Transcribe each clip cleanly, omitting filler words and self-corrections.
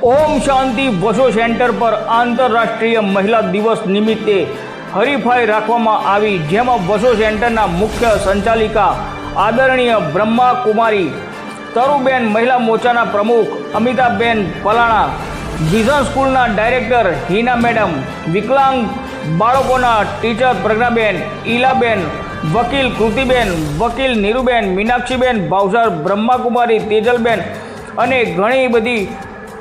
Om Shanti वशो centre पर आंतरराष्ट्रीय महिला दिवस निमित्ते हरीफाई राखवामां आवी, जेमां वशो सेंटरना मुख्य संचालिका आदरणीय ब्रह्मा कुमारी, तरुबेन महिला मोर्चाना प्रमुख अमिताबेन पलाणा, विजन स्कूलना डायरेक्टर हीना मैडम, विकलांग बाळकोना टीचर प्रज्ञाबेन, ईलाबेन, वकील कृतिबेन, वकील नीरुबेन, मीनाक्षीबेन भावसार, ब्रह्माकुमारी तेजलबेन अने घणी बधी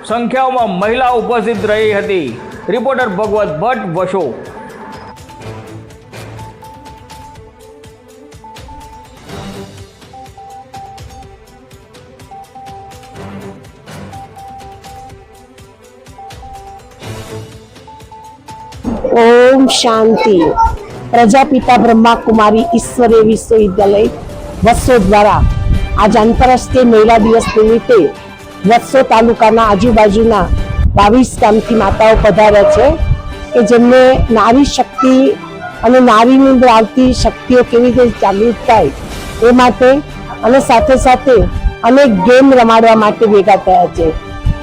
संख्याओं में महिला उपस्थित रही थी। रिपोर्टर भगवत भट्ट, वशो। ओम शांति। प्रजापिता ब्रह्मा कुमारी ईश्वरीय विश्वविद्यालय वसो द्वारा आज आंतरराष्ट्रीय महिला दिवस निमित्ते वसो तालुकाना आजूबाजूना 22 गामथी माताओं पधार्या छे के जेमने नारी शक्ति अने नारीनी अंदर आवती शक्तिओ केवी रीते जागृत थाय ए माटे अने साथे साथे अनेक गेम रमाडवा माटे भेगा थया छे।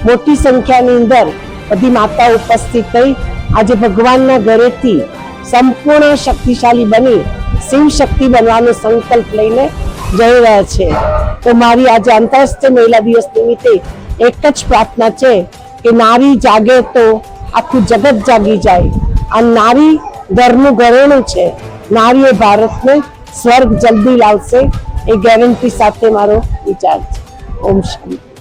मोटी संख्यानी अंदर बधी माताओ उपस्थित थई आज भगवानना घरेथी संपूर्ण शक्तिशाली बनी शिव शक्ति बनवानो संकल्प लईने जई रह्या छे। तो मारी आज आंतरराष्ट्रीय महिला दिवस निमित्ते एक ज प्रार्थना है कि नारी जागे तो आखू जगत जागी जाए। आ नारी घरनु घरेणुं छे, नारी ए भारत में स्वर्ग जल्दी लावशे ए गेरंटी साथे मारो विचार छे। ओम शांति।